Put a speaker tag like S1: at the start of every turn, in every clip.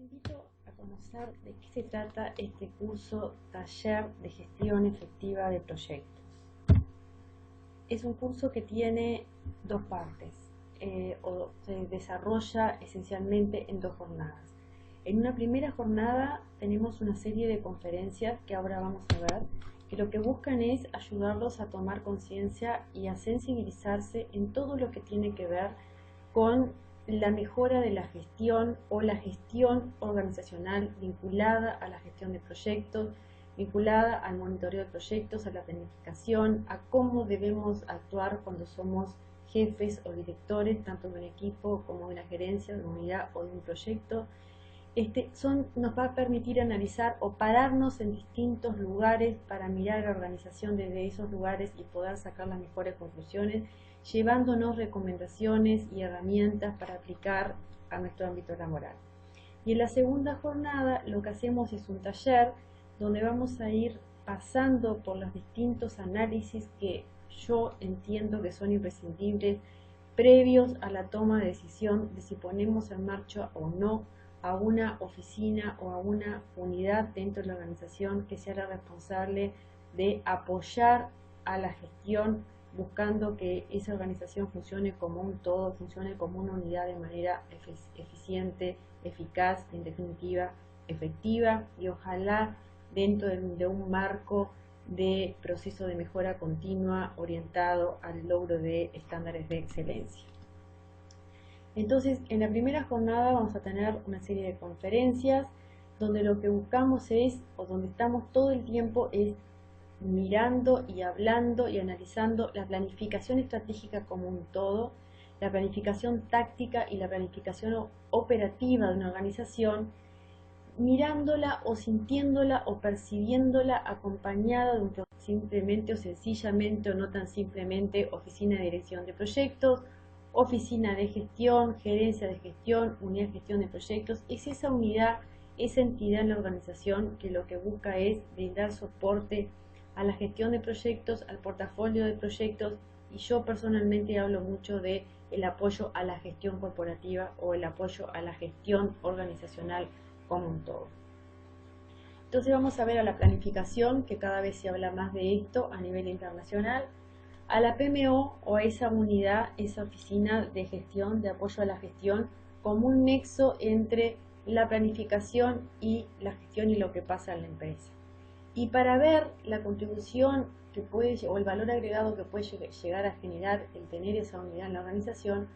S1: invito a conocer de qué se trata este curso Taller de Gestión Efectiva de Proyectos. Es un curso que tiene dos partes, o se desarrolla esencialmente en dos jornadas. En una primera jornada tenemos una serie de conferencias que ahora vamos a ver, que lo que buscan es ayudarlos a tomar conciencia y a sensibilizarse en todo lo que tiene que ver con la mejora de la gestión o la gestión organizacional vinculada a la gestión de proyectos, vinculada al monitoreo de proyectos, a la planificación, a cómo debemos actuar cuando somos jefes o directores, tanto de un equipo como de una gerencia, de una unidad o de un proyecto. Nos va a permitir analizar o pararnos en distintos lugares para mirar la organización desde esos lugares y poder sacar las mejores conclusiones, llevándonos recomendaciones y herramientas para aplicar a nuestro ámbito laboral. Y en la segunda jornada lo que hacemos es un taller donde vamos a ir pasando por los distintos análisis que yo entiendo que son imprescindibles previos a la toma de decisión de si ponemos en marcha o no a una oficina o a una unidad dentro de la organización que sea la responsable de apoyar a la gestión, buscando que esa organización funcione como un todo, funcione como una unidad de manera eficiente, eficaz, en definitiva, efectiva, y ojalá dentro de un marco de proceso de mejora continua orientado al logro de estándares de excelencia. Entonces, en la primera jornada vamos a tener una serie de conferencias donde lo que buscamos es, o donde estamos todo el tiempo, es mirando y hablando y analizando la planificación estratégica como un todo, la planificación táctica y la planificación operativa de una organización, mirándola o sintiéndola o percibiéndola acompañada de un simplemente o sencillamente o no tan simplemente oficina de dirección de proyectos, oficina de gestión, gerencia de gestión, unidad de gestión de proyectos. Es esa unidad, esa entidad en la organización que lo que busca es brindar soporte a la gestión de proyectos, al portafolio de proyectos, y yo personalmente hablo mucho de el apoyo a la gestión corporativa o el apoyo a la gestión organizacional como un todo. Entonces vamos a ver a la planificación, que cada vez se habla más de esto a nivel internacional, a la PMO o a esa unidad, esa oficina de gestión, de apoyo a la gestión, como un nexo entre la planificación y la gestión y lo que pasa en la empresa. Y para ver la contribución que puede, o el valor agregado que puede llegar a generar el tener esa unidad en la organización,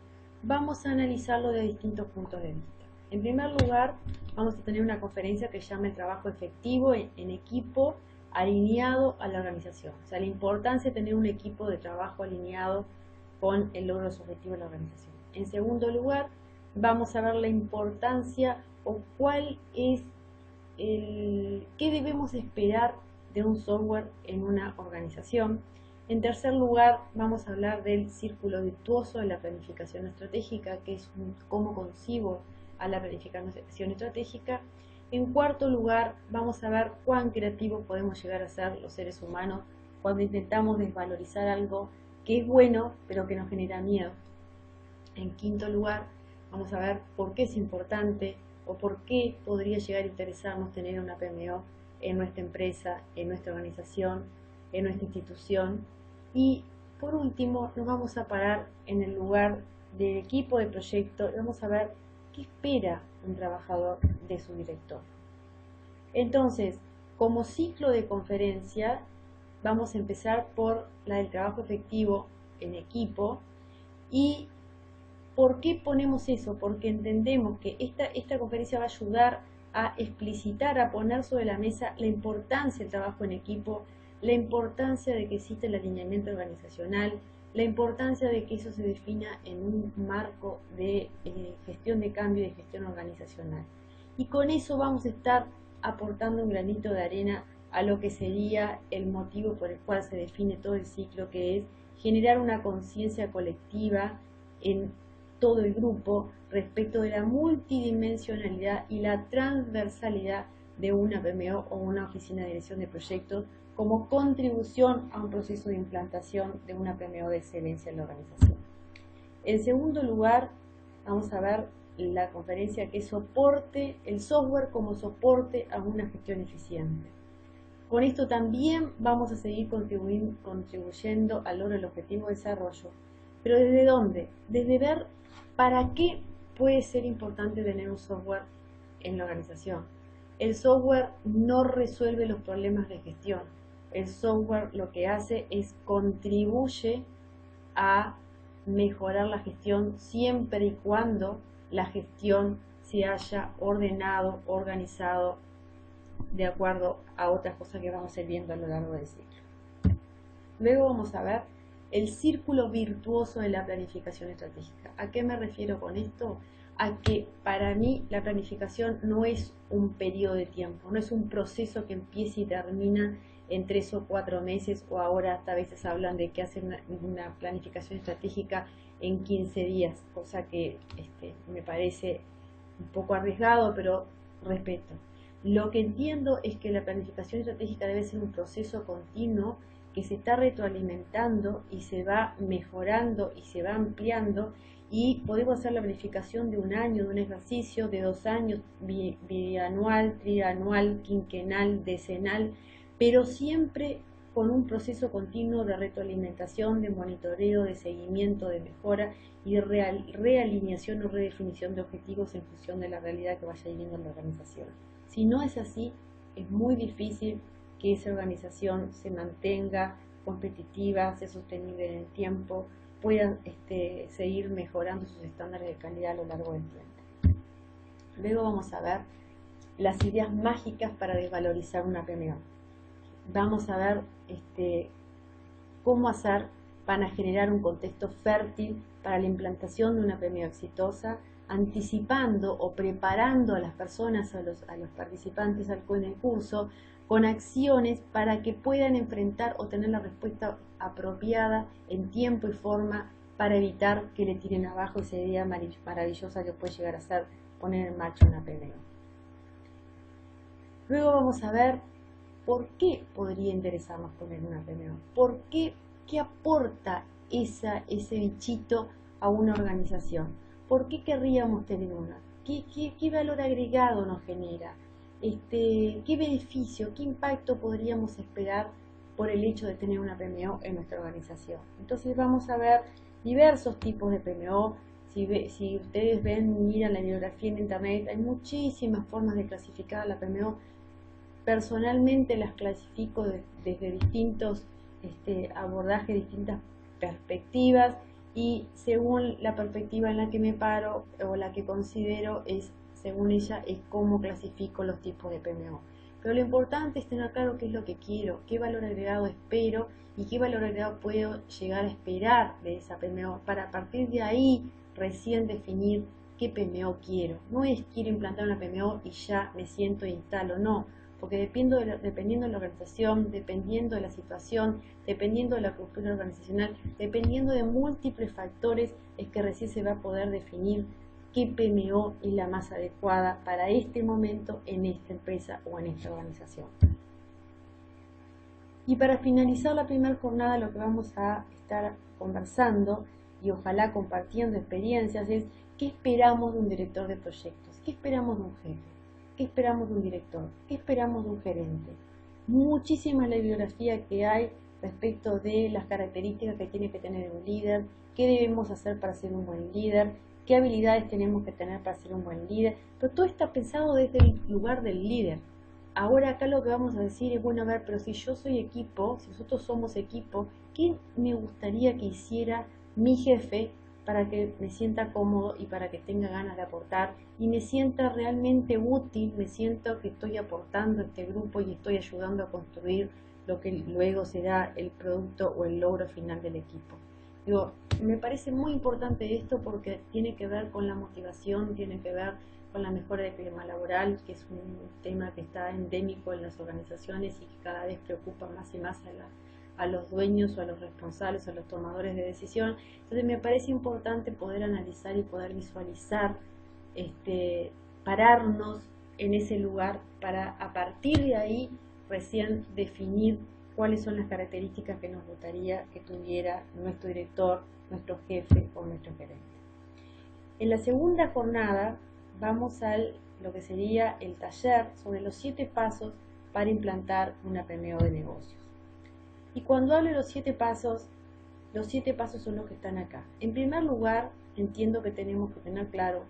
S1: vamos a analizarlo de distintos puntos de vista. En primer lugar, vamos a tener una conferencia que se llama el trabajo efectivo en equipo alineado a la organización. O sea, la importancia de tener un equipo de trabajo alineado con el logro de los objetivos de la organización. En segundo lugar, vamos a ver la importancia o cuál es qué debemos esperar de un software en una organización. En tercer lugar, vamos a hablar del círculo virtuoso de la planificación estratégica, que es cómo concibo a la planificación estratégica. En cuarto lugar, vamos a ver cuán creativos podemos llegar a ser los seres humanos cuando intentamos desvalorizar algo que es bueno, pero que nos genera miedo. En quinto lugar, vamos a ver por qué es importante o por qué podría llegar a interesarnos tener una PMO en nuestra empresa, en nuestra organización, en nuestra institución. Y por último, nos vamos a parar en el lugar del equipo de proyecto y vamos a ver qué espera un trabajador de su director. Entonces, como ciclo de conferencia, vamos a empezar por la del trabajo efectivo en equipo. ¿Y por qué ponemos eso? Porque entendemos que esta conferencia va a ayudar a explicitar, a poner sobre la mesa la importancia del trabajo en equipo, la importancia de que exista el alineamiento organizacional, la importancia de que eso se defina en un marco de gestión de cambio y de gestión organizacional. Y con eso vamos a estar aportando un granito de arena a lo que sería el motivo por el cual se define todo el ciclo, que es generar una conciencia colectiva en todo el grupo respecto de la multidimensionalidad y la transversalidad de una PMO o una oficina de dirección de proyectos como contribución a un proceso de implantación de una PMO de excelencia en la organización. En segundo lugar, vamos a ver la conferencia, que es soporte, el software como soporte a una gestión eficiente. Con esto también vamos a seguir contribuyendo al logro del objetivo de desarrollo. ¿Pero desde dónde? Desde ver para qué puede ser importante tener un software en la organización. El software no resuelve los problemas de gestión. El software lo que hace es contribuye a mejorar la gestión siempre y cuando la gestión se haya ordenado, organizado de acuerdo a otras cosas que vamos a ir viendo a lo largo del ciclo. Luego vamos a ver el círculo virtuoso de la planificación estratégica. ¿A qué me refiero con esto? A que para mí la planificación no es un periodo de tiempo, no es un proceso que empieza y termina en 3 o 4 meses, o ahora hasta a veces hablan de que hacen una planificación estratégica en 15 días, cosa que me parece un poco arriesgado, pero respeto. Lo que entiendo es que la planificación estratégica debe ser un proceso continuo que se está retroalimentando y se va mejorando y se va ampliando, y podemos hacer la planificación de un año, de un ejercicio, de 2 años, bianual, trianual, quinquenal, decenal, pero siempre con un proceso continuo de retroalimentación, de monitoreo, de seguimiento, de mejora y de realineación o redefinición de objetivos en función de la realidad que vaya viviendo la organización. Si no es así, es muy difícil que esa organización se mantenga competitiva, sea sostenible en el tiempo, pueda seguir mejorando sus estándares de calidad a lo largo del tiempo. Luego vamos a ver las ideas mágicas para desvalorizar una PMO. Vamos a ver cómo hacer para generar un contexto fértil para la implantación de una PMO exitosa, anticipando o preparando a las personas, a los participantes en el curso, con acciones para que puedan enfrentar o tener la respuesta apropiada en tiempo y forma para evitar que le tiren abajo esa idea maravillosa que puede llegar a ser poner en marcha una PMO. Luego vamos a ver por qué podría interesarnos poner una PMO. ¿Por qué? ¿Qué aporta ese bichito a una organización? ¿Por qué querríamos tener una? ¿Qué valor agregado nos genera? ¿Qué beneficio, qué impacto podríamos esperar por el hecho de tener una PMO en nuestra organización? Entonces vamos a ver diversos tipos de PMO. Si ustedes miran la bibliografía en internet, hay muchísimas formas de clasificar la PMO. Personalmente las clasifico desde distintos abordajes, distintas perspectivas, y según la perspectiva en la que me paro o la que considero según ella, es cómo clasifico los tipos de PMO. Pero lo importante es tener claro qué es lo que quiero, qué valor agregado espero y qué valor agregado puedo llegar a esperar de esa PMO, para a partir de ahí recién definir qué PMO quiero. No es quiero implantar una PMO y ya me siento e instalo, no. Porque dependiendo de la organización, dependiendo de la situación, dependiendo de la cultura organizacional, dependiendo de múltiples factores, es que recién se va a poder definir qué PMO es la más adecuada para este momento, en esta empresa o en esta organización. Y para finalizar la primera jornada, lo que vamos a estar conversando y ojalá compartiendo experiencias es qué esperamos de un director de proyectos, qué esperamos de un jefe, qué esperamos de un director, qué esperamos de un gerente. Muchísima la bibliografía que hay respecto de las características que tiene que tener un líder, qué debemos hacer para ser un buen líder, qué habilidades tenemos que tener para ser un buen líder, pero todo está pensado desde el lugar del líder. Ahora acá lo que vamos a decir es, bueno, a ver, pero si yo soy equipo, si nosotros somos equipo, ¿qué me gustaría que hiciera mi jefe para que me sienta cómodo y para que tenga ganas de aportar y me sienta realmente útil, me siento que estoy aportando a este grupo y estoy ayudando a construir lo que luego será el producto o el logro final del equipo? Digo, me parece muy importante esto porque tiene que ver con la motivación, tiene que ver con la mejora del clima laboral, que es un tema que está endémico en las organizaciones y que cada vez preocupa más y más a los dueños o a los responsables o a los tomadores de decisión. Entonces me parece importante poder analizar y poder visualizar, pararnos en ese lugar para a partir de ahí recién definir cuáles son las características que nos gustaría que tuviera nuestro director, nuestro jefe o nuestro gerente. En la segunda jornada vamos a lo que sería el taller sobre los 7 pasos para implantar una PMO de negocios. Y cuando hablo de los 7 pasos son los que están acá. En primer lugar, entiendo que tenemos que tener claro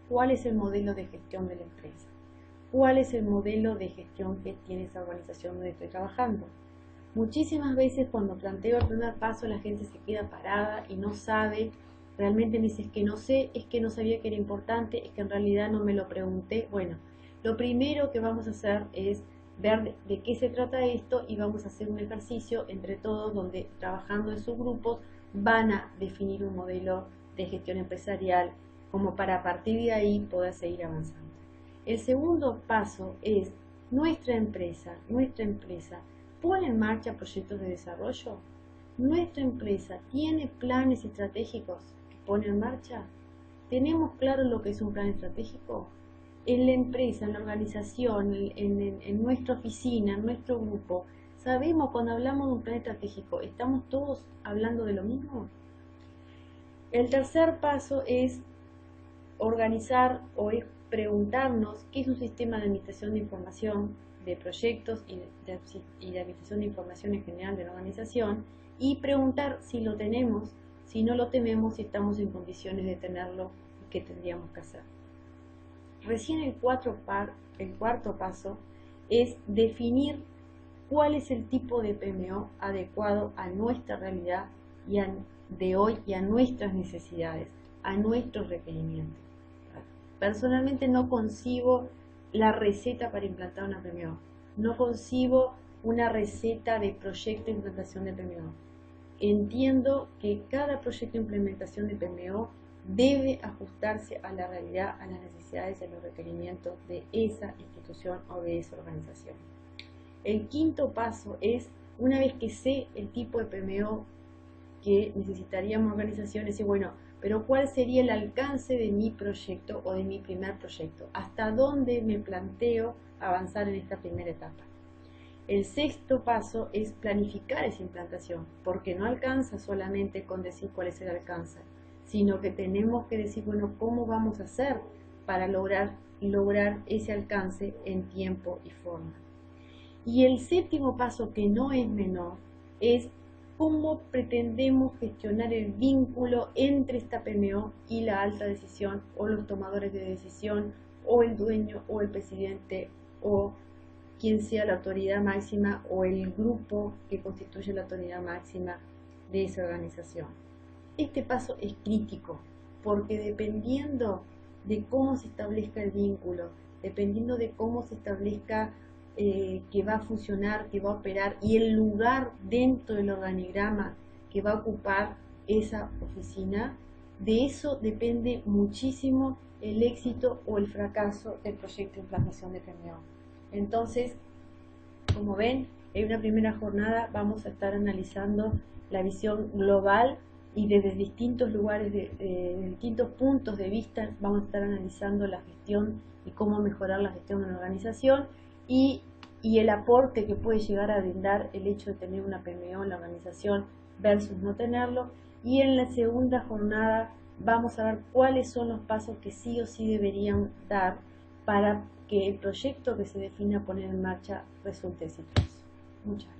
S1: cuál es el modelo de gestión de la empresa, cuál es el modelo de gestión que tiene esa organización donde estoy trabajando. Muchísimas veces cuando planteo el primer paso la gente se queda parada y no sabe, realmente me dice es que no sé, es que no sabía que era importante, es que en realidad no me lo pregunté. Bueno, lo primero que vamos a hacer es ver de qué se trata esto y vamos a hacer un ejercicio entre todos donde trabajando en sus grupos van a definir un modelo de gestión empresarial como para a partir de ahí poder seguir avanzando. El segundo paso es nuestra empresa pone en marcha proyectos de desarrollo. Nuestra empresa tiene planes estratégicos que pone en marcha. ¿Tenemos claro lo que es un plan estratégico? En la empresa, en la organización, en nuestra oficina, en nuestro grupo, ¿sabemos cuando hablamos de un plan estratégico, estamos todos hablando de lo mismo? El tercer paso es organizar o es preguntarnos qué es un sistema de administración de información de proyectos y de administración de información en general de la organización y preguntar si lo tenemos, si no lo tenemos, si estamos en condiciones de tenerlo y qué tendríamos que hacer. Recién el cuarto paso es definir cuál es el tipo de PMO adecuado a nuestra realidad de hoy y a nuestras necesidades, a nuestros requerimientos. Personalmente no concibo la receta para implantar una PMO, no concibo una receta de proyecto de implantación de PMO. Entiendo que cada proyecto de implementación de PMO debe ajustarse a la realidad, a las necesidades y a los requerimientos de esa institución o de esa organización. El quinto paso es, una vez que sé el tipo de PMO que necesitaríamos organizaciones, y bueno, pero ¿cuál sería el alcance de mi proyecto o de mi primer proyecto? ¿Hasta dónde me planteo avanzar en esta primera etapa? El sexto paso es planificar esa implantación, porque no alcanza solamente con decir cuál es el alcance, sino que tenemos que decir, bueno, ¿cómo vamos a hacer para lograr ese alcance en tiempo y forma? Y el séptimo paso, que no es menor, es cómo pretendemos gestionar el vínculo entre esta PMO y la alta decisión o los tomadores de decisión o el dueño o el presidente o quien sea la autoridad máxima o el grupo que constituye la autoridad máxima de esa organización. Este paso es crítico porque dependiendo de cómo se establezca el vínculo, dependiendo de cómo se establezca que va a funcionar, que va a operar y el lugar dentro del organigrama que va a ocupar esa oficina, de eso depende muchísimo el éxito o el fracaso del proyecto de implantación de PMO. Entonces, como ven, en una primera jornada vamos a estar analizando la visión global y desde distintos lugares, distintos puntos de vista, vamos a estar analizando la gestión y cómo mejorar la gestión de una organización y el aporte que puede llegar a brindar el hecho de tener una PMO en la organización versus no tenerlo. Y en la segunda jornada vamos a ver cuáles son los pasos que sí o sí deberían dar para que el proyecto que se defina poner en marcha resulte exitoso. Muchas gracias.